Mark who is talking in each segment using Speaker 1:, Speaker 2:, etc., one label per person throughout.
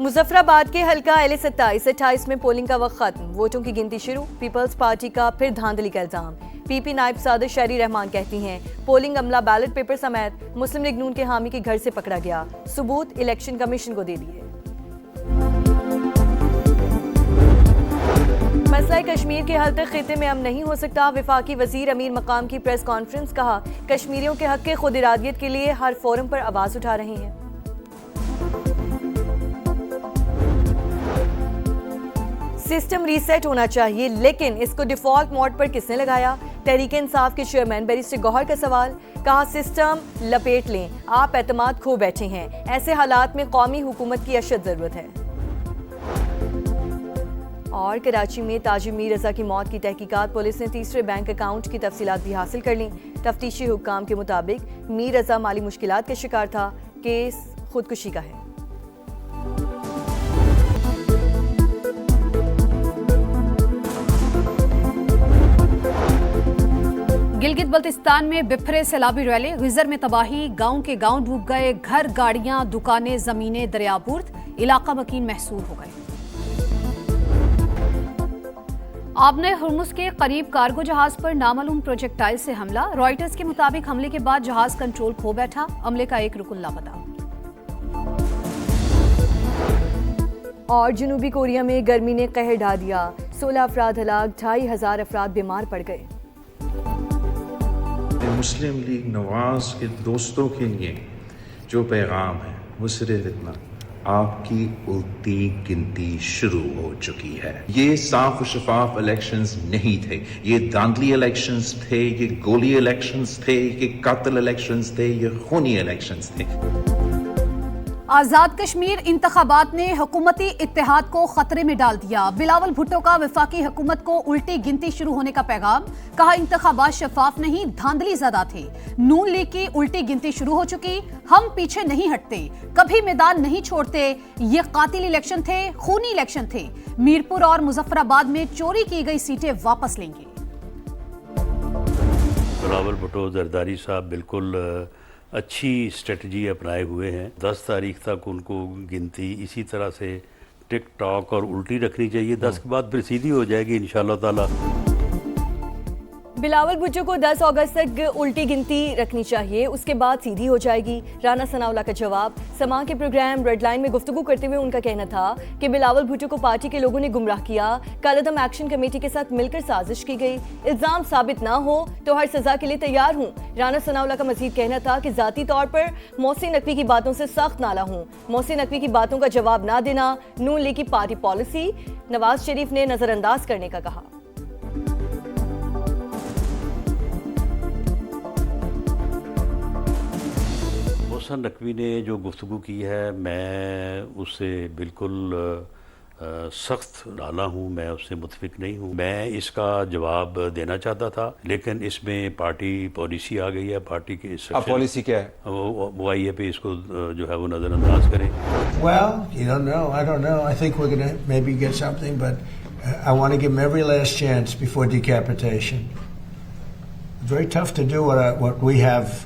Speaker 1: मुजफ्फराबाद के हल्का LA-27-28 में पोलिंग का वक्त खत्म, वोटों की गिनती शुरू। पीपल्स पार्टी का फिर धांधली का इल्जाम। पीपी नायब सदर शहरी रहमान कहती हैं पोलिंग अमला बैलेट पेपर समेत मुस्लिम लीग नून के हामी के घर से पकड़ा गया, सबूत इलेक्शन कमीशन को दे दिए। मसला कश्मीर के हल तक खिते में अमन नहीं हो सकता, वफाकी वजीर अमीर मकाम की प्रेस कॉन्फ्रेंस। कहा कश्मीरियों के हक के खुद इरादियत के लिए हर फोरम पर आवाज उठा रहे हैं। सिस्टम रीसेट होना चाहिए, लेकिन इसको डिफॉल्ट मोड पर किसने लगाया? तहरीके इंसाफ के चेयरमैन बैरिस्टर गौहर का सवाल। कहा सिस्टम लपेट लें, आप एतमाद खो बैठे हैं, ऐसे हालात में कौमी हुकूमत की अशद जरूरत है। और कराची में ताजिर मीर रजा की मौत की तहकीकात, पुलिस ने तीसरे बैंक अकाउंट की तफसीलात भी हासिल कर ली। तफ्तीशी हुक्काम के मुताबिक मीर रजा माली मुश्किलात का शिकार था, केस खुदकुशी का है।
Speaker 2: गिलगित बल्तिस्तान में बिफरे सैलाबी रैले, गिजर में तबाही, गांव के गांव डूब गए, घर, गाड़ियां, दुकानें, जमीनें दरियाबुर्द, इलाका मकीन महसूर हो गए। आबने हुर्मुज के करीब कार्गो जहाज पर नामालूम प्रोजेक्टाइल से हमला, रॉयटर्स के मुताबिक हमले के बाद जहाज कंट्रोल खो बैठा, अमले का एक रुकन लापता। और जनूबी कोरिया में गर्मी ने कहर ढा दिया, 16 अफराद हलाक, 2500 अफराद बीमार पड़ गए।
Speaker 3: मुस्लिम लीग नवाज के दोस्तों के लिए जो पैगाम है वो सिर्फ इतना, आपकी उल्टी गिनती शुरू हो चुकी है। ये साफ और शफाफ इलेक्शंस नहीं थे, ये धांधली इलेक्शंस थे, ये गोली इलेक्शंस थे, ये कातिल इलेक्शंस थे, ये खूनी इलेक्शंस थे।
Speaker 2: आजाद कश्मीर इंतखाबात ने हुकूमती इत्तेहाद को खतरे में डाल दिया, बिलावल भुट्टो का वफाकी हुकूमत को उल्टी गिनती शुरू होने का पैगाम। कहा इंतखाबात शफाफ नहीं, धांधली ज़्यादा थे। नून लीग की उल्टी गिनती शुरू हो चुकी, हम पीछे नहीं हटते, कभी मैदान नहीं छोड़ते। ये कातिल इलेक्शन थे, खूनी इलेक्शन थे। मीरपुर और मुजफ्फराबाद में चोरी की गई सीटें वापस लेंगे।
Speaker 4: बिलावल भुट्टो जरदारी साहब बिल्कुल अच्छी स्ट्रेटजी अपनाए हुए हैं। 10 तारीख तक उनको गिनती इसी तरह से टिक टॉक और उल्टी रखनी चाहिए, 10 के बाद फिर सीधी हो जाएगी इंशाल्लाह ताला।
Speaker 1: बिलावल भुट्टो को 10 अगस्त तक उल्टी गिनती रखनी चाहिए, उसके बाद सीधी हो जाएगी, राना सनाउल्लाह का जवाब। समा के प्रोग्राम रेड लाइन में गुफ्तगू करते हुए उनका कहना था कि बिलावल भुट्टो को पार्टी के लोगों ने गुमराह किया, कालेदम एक्शन कमेटी के साथ मिलकर साजिश की गई। इल्जाम साबित ना हो तो हर सजा के लिए तैयार हूँ। राना सनाउल्लाह का मजीद कहना था कि जाती तौर पर मोहसिन नकवी की बातों से सख्त नाला हूँ, मोहसिन नकवी की बातों का जवाब ना देना नून लीग की पार्टी पॉलिसी, नवाज शरीफ ने नजरअंदाज करने का कहा।
Speaker 4: मोहसिन नकवी ने जो गुफ्तगू की है, मैं उससे बिल्कुल सख्त नाला हूँ, मैं उससे मुतफिक नहीं हूँ। मैं इसका जवाब देना चाहता था, लेकिन इसमें पार्टी पॉलिसी आ गई है। पार्टी की
Speaker 5: पॉलिसी क्या है?
Speaker 4: वो आई है पे इसको जो है वो नज़रअंदाज करें।
Speaker 6: Well, you don't know. I don't know. I think we're going to maybe get something, but I want to give them every last chance before decapitation. It's very tough to do what we have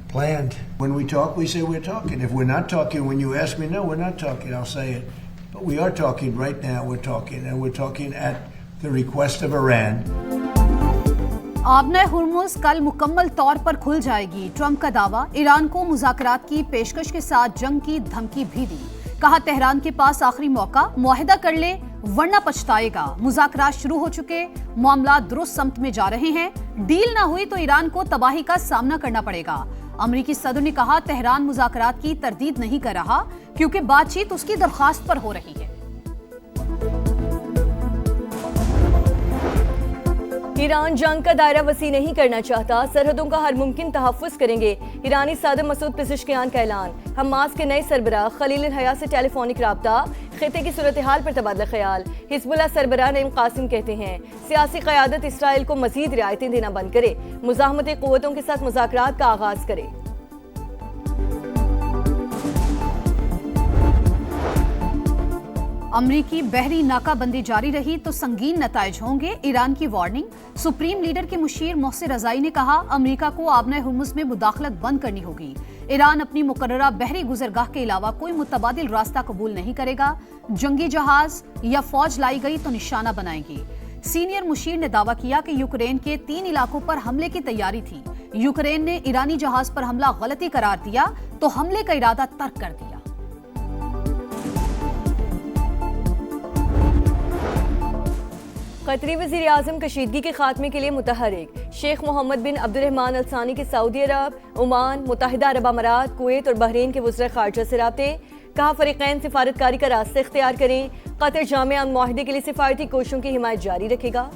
Speaker 6: planned. When we talk, we say we're talking. If we're not talking, when you ask me, no, we're not talking, I'll say it. But we are talking right now. We're talking, and we're talking at the request of Iran.
Speaker 2: आबने हुर्मुज कल मुकम्मल तौर पर खुल जाएगी, Trump का दावा। Iran को मुज़ाकरात की पेशकश के साथ जंग की धमकी भी दी। कहा तेहरान के पास आखिरी मौका, मुआहिदा कर ले वरना पछताएगा। मुज़ाकरात शुरू हो चुके, मामला दुरुस्त समत में जा रहे हैं। डील ना हुई तो ईरान को तबाही का सामना करना पड़ेगा। अमरीकी सदर ने कहा तेहरान मुज़ाकरात की तरदीद नहीं कर रहा, क्योंकि बातचीत उसकी दरख्वास्त पर हो रही है।
Speaker 1: ईरान जंग का दायरा वसी नहीं करना चाहता, सरहदों का हर मुमकिन तहफ़्फ़ुज़ करेंगे। ईरानी सदर मसूद पेज़ेश्कियान का ऐलान। हमास के नए सरबराह खलील हया से टेलीफोनिक रब्ता, खिते की सूरत हाल पर तबादला ख्याल। हिज़्बुल्लाह सरबराह नईम कासिम कहते हैं सियासी क़यादत इसराइल को मज़ीद रियायतें देना बंद करे, मुज़ाहमती क़ुव्वतों के साथ मुज़ाकरात का आगाज़ करे।
Speaker 2: अमरीकी बहरी नाकाबंदी जारी रही तो संगीन नताइज होंगे, ईरान की वार्निंग। सुप्रीम लीडर के मुशीर मोहसिन रज़ाई ने कहा अमरीका को आबने हुर्मुज में मुदाखलत बंद करनी होगी। ईरान अपनी मुकर्ररा बहरी गुजरगाह के अलावा कोई मुतबादिल रास्ता कबूल नहीं करेगा। जंगी जहाज या फौज लाई गई तो निशाना बनाएगी। सीनियर मुशीर ने दावा किया कि यूक्रेन के 3 इलाकों पर हमले की तैयारी थी। यूक्रेन ने ईरानी जहाज पर हमला गलती करार दिया तो हमले का इरादा तर्क कर दिया।
Speaker 1: कतरी वज़ीर आज़म कशीदगी के खात्मे के लिए मुतहरिक। शेख मोहम्मद बिन अब्दुर्रहमान अल सानी के सऊदी अरब, ओमान, मुत्तहिदा अरब अमारात, कुवैत और बहरीन के वज़ीर ख़ारजा से राब्ते। कहा फ़रीक़ैन सिफारतकारी का रास्ता इख्तियार करें। कतर जामे अमन मुआहिदे के लिए सिफारती कोशिशों की हिमायत जारी रखेगा।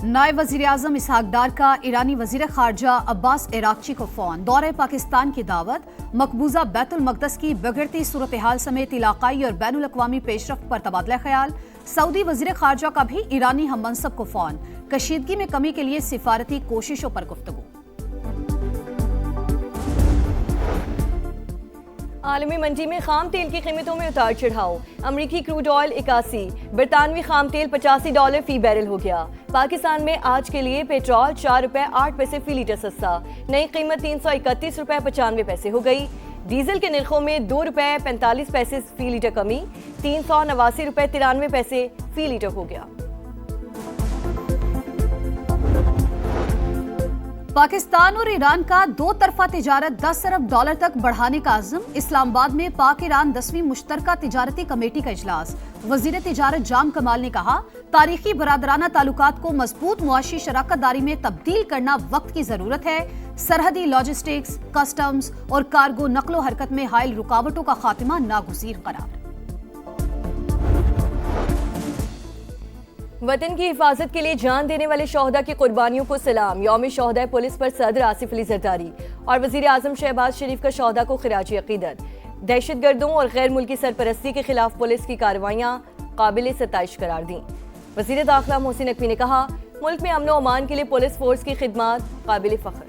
Speaker 2: नायब वज़ीर आज़म इसहाक डार का ईरानी वज़ीर ख़ारजा अब्बास इराक़ची को फ़ोन। दौरे पाकिस्तान की दावत। मकबूजा बैतुल मक़दस की बिगड़ती सूरत हाल समेत इलाक़ाई और बैनुल अक़वामी पेशरफ़्त पर तबादला ख्याल। सऊदी वज़ीर ख़ारजा का भी ईरानी हम मनसब को फ़ोन। कशीदगी में कमी के लिए सिफारती कोशिशों पर गुफ्तगू।
Speaker 1: आलमी मंडी में खाम तेल की कीमतों में उतार चढ़ाव। अमरीकी क्रूड ऑयल 81, बरतानवी खाम तेल $85 फी बैरल हो गया। पाकिस्तान में आज के लिए पेट्रोल ₹4.08 फी लीटर सस्ता। नई कीमत ₹331.95 हो गई। डीजल के निर्खों में ₹2.45 फी लीटर कमी, ₹389.93 फी लीटर हो गया।
Speaker 2: पाकिस्तान और ईरान का 2 तरफा तिजारत $10 अरब तक बढ़ाने का अज़्म। इस्लामाबाद में पाक ईरान 10वीं मुश्तरका तिजारती कमेटी का इजलास। वज़ीर तिजारत जाम कमाल ने कहा, तारीखी बरादराना ताल्लुकात को मजबूत मुआशी शराकत दारी में तब्दील करना वक्त की जरूरत है। सरहदी लॉजिस्टिक्स, कस्टम्स और कार्गो नकलो हरकत में हायल रुकावटों का खात्मा नागुज़ीर करार।
Speaker 1: वतन की हिफाजत के लिए जान देने वाले शोहदा की कुर्बानियों को सलाम। यौम शोहदा पुलिस पर सदर आसिफ अली जरदारी और वज़ीर आज़म शहबाज शरीफ का शोहदा को खिराजी अकीदत। दहशतगर्दों और गैर मुल्की सरपरस्ती के खिलाफ पुलिस की कार्रवाइयाँ काबिल सताइश करार दी। वज़ीर दाखिला मोहसिन नकवी ने कहा, मुल्क में अमन व अमान के लिए पुलिस फोर्स की खिदमत काबिल फ़ख्र।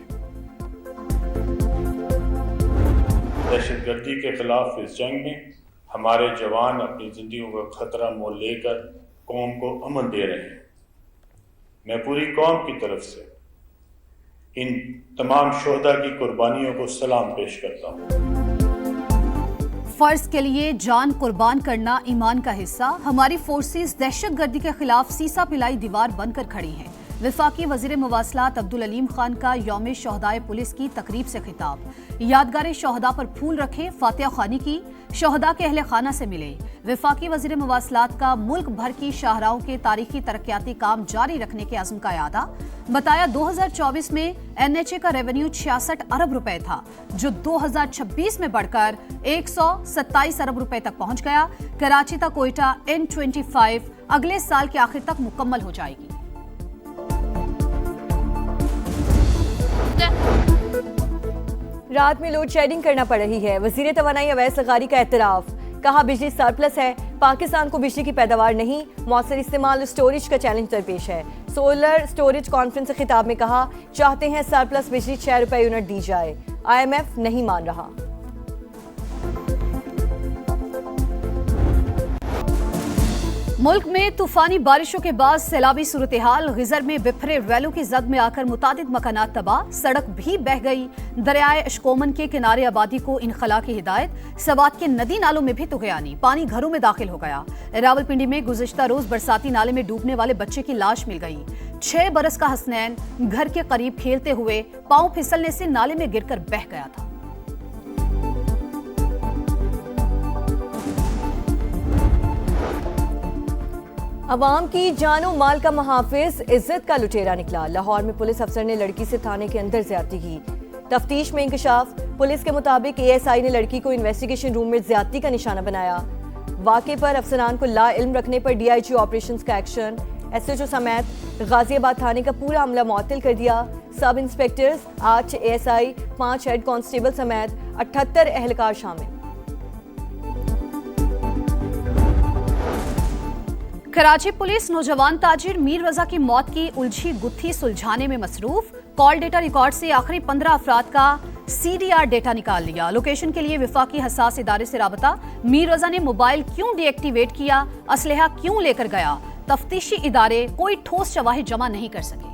Speaker 5: दहशतगर्दी के खिलाफ इस जंग में हमारे जवान अपनी जिंदगियों का खतरा मोल लेकर कौम को अमन दे रहे हैं। मैं पूरी कौम की तरफ से इन तमाम शोहदा की कुर्बानियों को सलाम पेश करता हूँ।
Speaker 2: फर्ज के लिए जान कुर्बान करना ईमान का हिस्सा। हमारी फोर्सेस दहशतगर्दी के खिलाफ सीसा पिलाई दीवार बनकर खड़ी हैं। वफाकी वज़ीर मवासलात अब्दुल अलीम खान का यौम शोहदाए पुलिस की तकरीब से खिताब। यादगार शोहदा पर फूल रखे, फातिहा खानी की, शोहदा के अहले खाना से मिले। वफाकी वज़ीर मवासलात का मुल्क भर की शाहराहों के तारीखी तरक्याती काम जारी रखने के अज़्म का यादा। बताया 2024 में NHA का रेवेन्यू 66 अरब रुपए था, जो 2026 में बढ़कर 127 अरब रुपए तक पहुंच गया। कराची तक कोयटा N25 अगले साल के आखिर तक मुकम्मल हो जाएगी।
Speaker 1: रात में लोड शेडिंग करना पड़ रही है। वज़ीर तवानाई अवैस लगारी का एतराफ। कहा, बिजली सरप्लस है, पाकिस्तान को बिजली की पैदावार नहीं, मौसर इस्तेमाल स्टोरेज का चैलेंज दरपेश है। सोलर स्टोरेज कॉन्फ्रेंस से खिताब में कहा, चाहते हैं सरप्लस बिजली ₹6 यूनिट दी जाए। IMF नहीं मान रहा।
Speaker 2: मुल्क में तूफानी बारिशों के बाद सैलाबी सूरत हाल। गिजर में बिफरे रैलों की जद में आकर मुतादिद मकानात तबाह, सड़क भी बह गई। दरियाए अशकोमन के किनारे आबादी को इनखला की हिदायत। सवात के नदी नालों में भी तुगयानी, पानी घरों में दाखिल हो गया। रावलपिंडी में गुज़िश्ता रोज बरसाती नाले में डूबने वाले बच्चे की लाश मिल गई। 6 बरस का हसनैन घर के करीब खेलते हुए पांव फिसलने से नाले में गिरकर बह गया था।
Speaker 1: अवाम की जानो माल का मुहाफिज इज्जत का लुटेरा निकला। लाहौर में पुलिस अफसर ने लड़की से थाने के अंदर ज्यादती की। तफ्तीश में इंकशाफ। पुलिस के मुताबिक ASI ने लड़की को इन्वेस्टिगेशन रूम में ज्यादती का निशाना बनाया। वाक़े पर अफसरान को ला इल्म रखने पर DIG ऑपरेशंस का एक्शन। SHO समेत गाजियाबाद थाने का पूरा अमला मुअत्तल कर दिया। सब इंस्पेक्टर्स, 8 ASI, 5 हेड कांस्टेबल समेत 78 एहलकार शामिल।
Speaker 2: कराची पुलिस नौजवान ताजिर मीर रजा की मौत की उलझी गुत्थी सुलझाने में मसरूफ। कॉल डेटा रिकॉर्ड से आखिरी 15 अफराद का CDR डेटा निकाल लिया। लोकेशन के लिए विफाकी हसास इदारे से राबता। मीर रजा ने मोबाइल क्यों डीएक्टिवेट किया, असलहा क्यों लेकर गया, तफ्तीशी इदारे कोई ठोस शवाहिद जमा नहीं कर सके।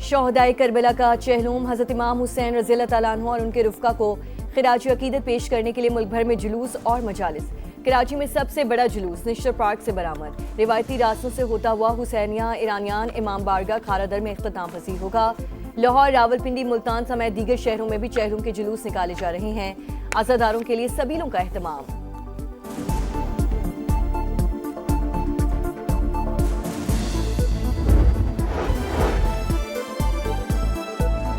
Speaker 1: शोहदाए करबला का चहलुम हज़रत इमाम हुसैन रज़ियल्लाहु तआला अन्हु और उनके रुफ़का को खिराज अक़ीदत पेश करने के लिए मुल्क भर में जुलूस और मजालिस। कराची में सबसे बड़ा जुलूस निश्तर पार्क से बरामद। रिवायती रास्तों से होता हुआ हुसैनिया ईरानियान इमाम बारगाह खारादर में इख्तिताम पसीर होगा। लाहौर, रावलपिंडी, मुल्तान समेत दीगर शहरों में भी चहलुम के जुलूस निकाले जा रहे हैं। अज़ादारों के लिए सबीलों का एहतमाम।